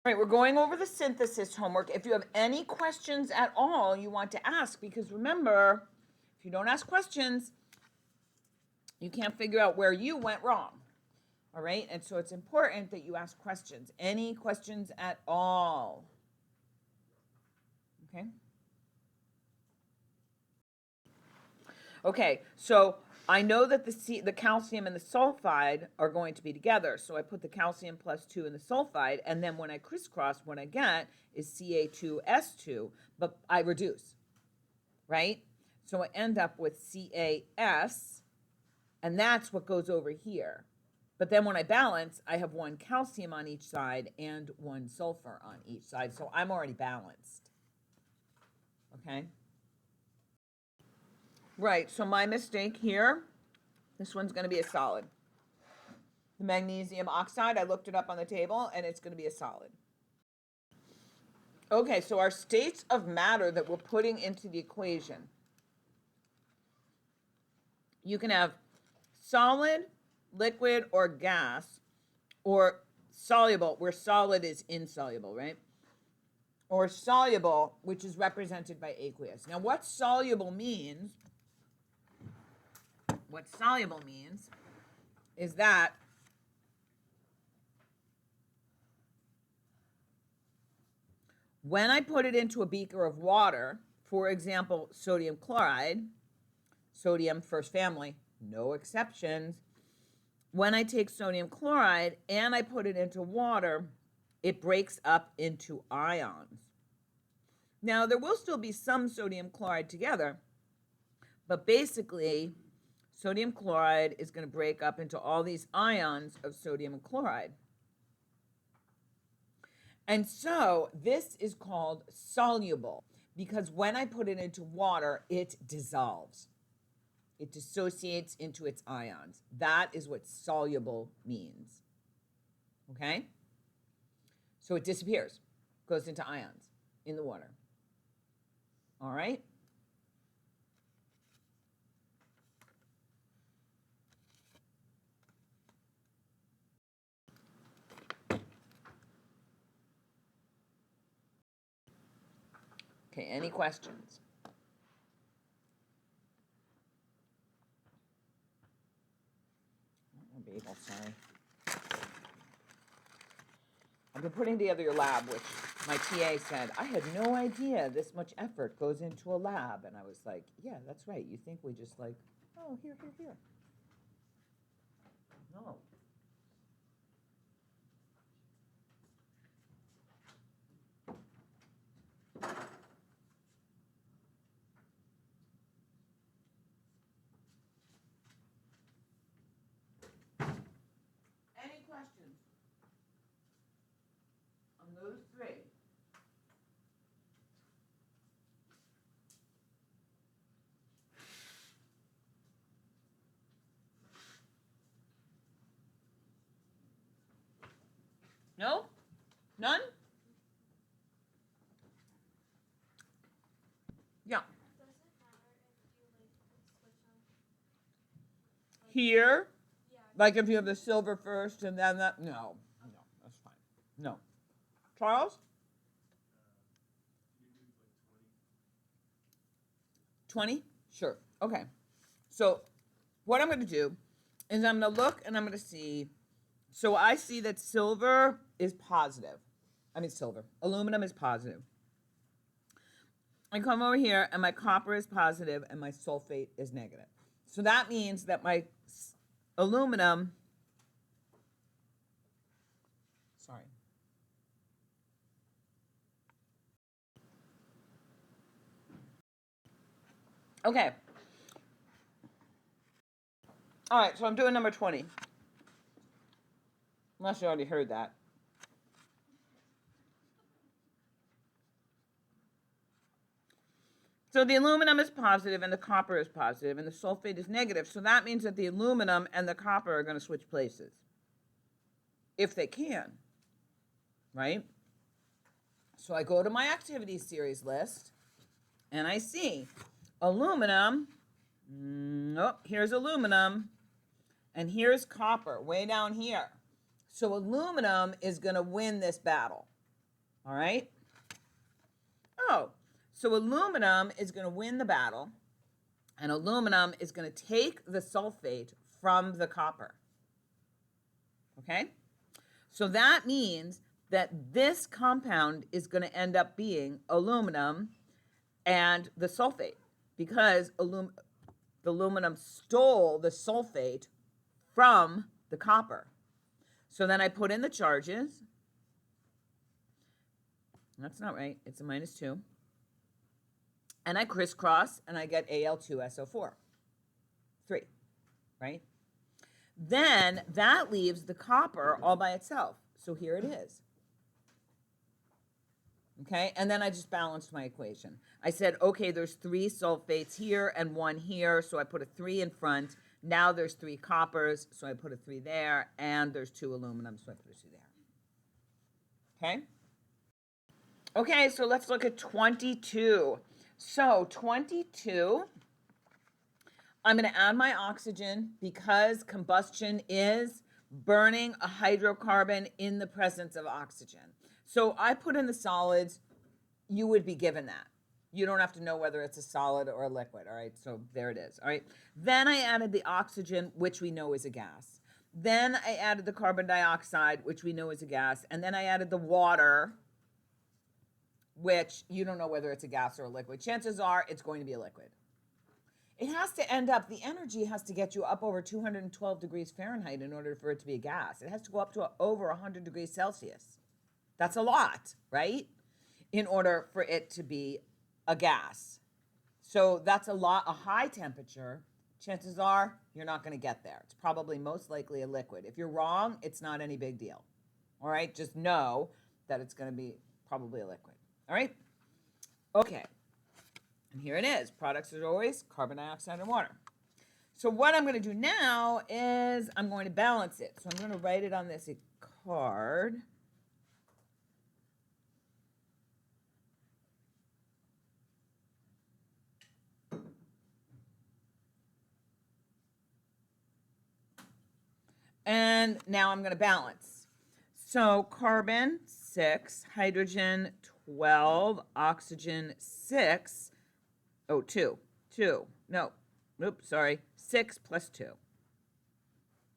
All right, we're going over the synthesis homework. If you have any questions at all you want to ask, because remember, if you don't ask questions, you can't figure out where you went wrong. All right, and so it's important that you ask questions. Any questions at all? Okay. Okay, so I know that the calcium and the sulfide are going to be together. So I put the calcium plus 2 in the sulfide, and then when I crisscross, what I get is Ca2S2, but I reduce, right? So I end up with CaS, and that's what goes over here. But then when I balance, I have 1 calcium on each side and 1 sulfur on each side, so I'm already balanced. Okay? Right, so my mistake here, this one's going to be a solid. The magnesium oxide, I looked it up on the table, and it's going to be a solid. Okay, so our states of matter that we're putting into the equation. You can have solid, liquid, or gas, or soluble, where solid is insoluble, right? Or soluble, which is represented by aqueous. Now, what soluble means is that when I put it into a beaker of water, for example, sodium chloride, sodium first family, no exceptions. When I take sodium chloride and I put it into water, it breaks up into ions. Now, there will still be some sodium chloride together, but basically, sodium chloride is going to break up into all these ions of sodium chloride. And so this is called soluble because when I put it into water, it dissolves. It dissociates into its ions. That is what soluble means. Okay? So it disappears, goes into ions in the water. All right? Okay, any questions? Babel, sorry. I've been putting together your lab, which my TA said, I had no idea this much effort goes into a lab. And I was like, yeah, that's right. You think we just like, oh, here. No. Any questions on those 3? No? None? Yeah. Here? Like if you have the silver first and then that? No, that's fine. No. Charles? 20? Sure. Okay. So what I'm going to do is I'm going to look and I'm going to see. So I see that silver is positive. Aluminum is positive. I come over here and my copper is positive and my sulfate is negative. So that means that my aluminum, sorry. Okay. All right, so I'm doing number 20. Unless you already heard that. So the aluminum is positive and the copper is positive and the sulfate is negative. So that means that the aluminum and the copper are going to switch places. If they can, right? So I go to my activity series list and I see aluminum. Oh, here's aluminum. And here's copper way down here. So aluminum is going to win this battle. All right? Oh, so aluminum is going to win the battle, and aluminum is going to take the sulfate from the copper. Okay? So that means that this compound is going to end up being aluminum and the sulfate, because the aluminum stole the sulfate from the copper. So then I put in the charges. That's not right. It's a -2. And I crisscross, and I get Al2SO4. 3, right? Then that leaves the copper all by itself. So here it is. Okay, and then I just balanced my equation. I said, okay, there's 3 sulfates here and 1 here, so I put a 3 in front. Now there's 3 coppers, so I put a 3 there, and there's 2 aluminum, so I put a 2 there. Okay? Okay, so let's look at 22. So 22, I'm going to add my oxygen because combustion is burning a hydrocarbon in the presence of oxygen. So I put in the solids, you would be given that. You don't have to know whether it's a solid or a liquid, all right? So there it is, all right? Then I added the oxygen, which we know is a gas. Then I added the carbon dioxide, which we know is a gas. And then I added the water, which you don't know whether it's a gas or a liquid. Chances are it's going to be a liquid. It has to end up, the energy has to get you up over 212 degrees Fahrenheit in order for it to be a gas. It has to go up to over 100 degrees Celsius. That's a lot, right? In order for it to be a gas. So that's a lot, a high temperature. Chances are you're not going to get there. It's probably most likely a liquid. If you're wrong, it's not any big deal. All right? Just know that it's going to be probably a liquid. All right? Okay. And here it is. Products are always carbon dioxide and water. So what I'm going to do now is I'm going to balance it. So I'm going to write it on this card. And now I'm going to balance. So carbon, 6, hydrogen, 12, oxygen, 6. Oh, 2. No, oops, sorry. 6 plus 2.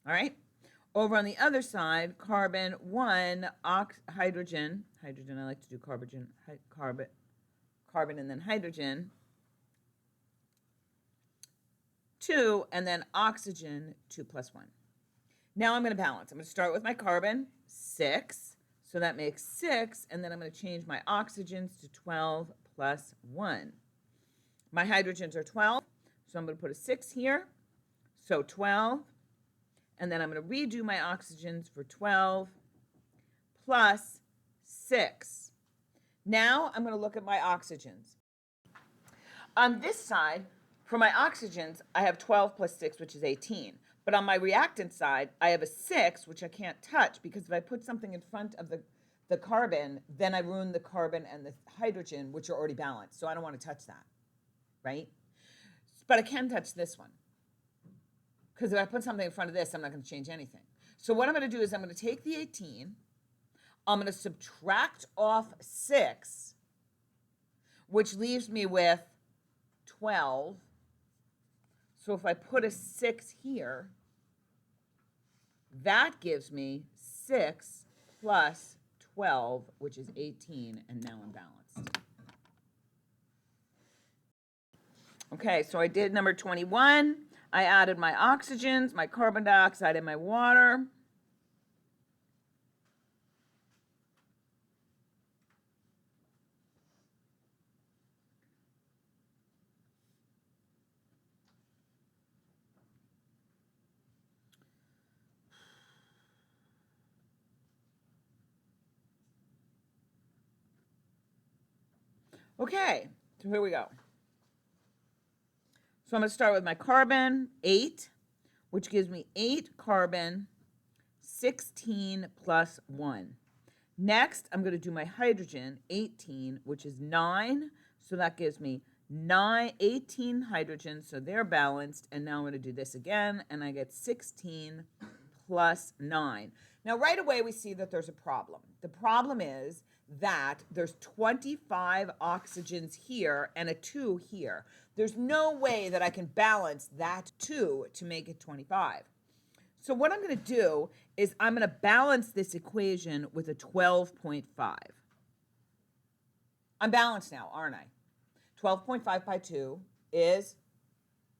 All right? Over on the other side, carbon, 1, hydrogen. Hydrogen, I like to do carbon, and then hydrogen. 2, and then oxygen, 2 plus 1. Now I'm going to balance. I'm going to start with my carbon, 6. So that makes 6, and then I'm going to change my oxygens to 12 plus 1. My hydrogens are 12, so I'm going to put a 6 here. So 12, and then I'm going to redo my oxygens for 12 plus 6. Now I'm going to look at my oxygens. On this side, for my oxygens, I have 12 plus 6, which is 18. But on my reactant side, I have a 6, which I can't touch, because if I put something in front of the carbon, then I ruin the carbon and the hydrogen, which are already balanced. So I don't want to touch that, right? But I can touch this one, because if I put something in front of this, I'm not going to change anything. So what I'm going to do is I'm going to take the 18, I'm going to subtract off 6, which leaves me with 12. So if I put a 6 here, that gives me 6 plus 12, which is 18, and now I'm balanced. Okay, so I did number 21. I added my oxygens, my carbon dioxide, and my water. Okay, so here we go. So I'm going to start with my carbon, 8, which gives me 8 carbon, 16 plus 1. Next, I'm going to do my hydrogen, 18, which is 9. So that gives me 18 hydrogens, so they're balanced. And now I'm going to do this again, and I get 16 plus 9. Now, right away, we see that there's a problem. The problem is that there's 25 oxygens here and a 2 here. There's no way that I can balance that 2 to make it 25. So what I'm going to do is I'm going to balance this equation with a 12.5. I'm balanced now, aren't I? 12.5 by 2 is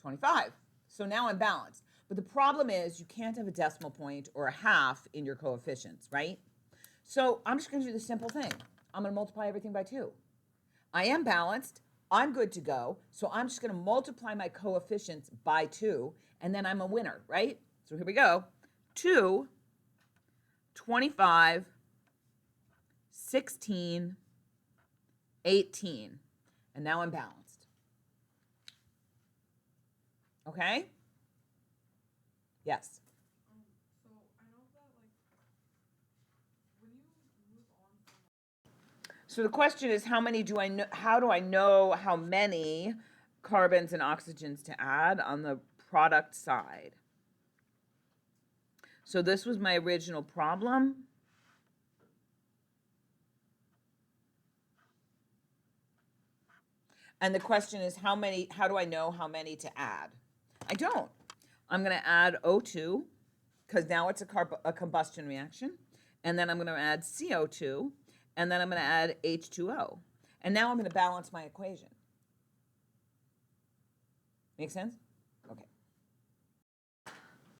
25. So now I'm balanced. But the problem is you can't have a decimal point or a half in your coefficients, right? So I'm just going to do the simple thing. I'm going to multiply everything by 2. I am balanced. I'm good to go. So I'm just going to multiply my coefficients by 2, and then I'm a winner, right? So here we go. 2, 25, 16, 18. And now I'm balanced. Okay? Yes. So I know that, like, when you move on from. So the question is, how many do I know? How do I know how many carbons and oxygens to add on the product side? So this was my original problem. And the question is, how do I know how many to add? I don't. I'm going to add O2, because now it's a combustion reaction. And then I'm going to add CO2, and then I'm going to add H2O. And now I'm going to balance my equation. Make sense?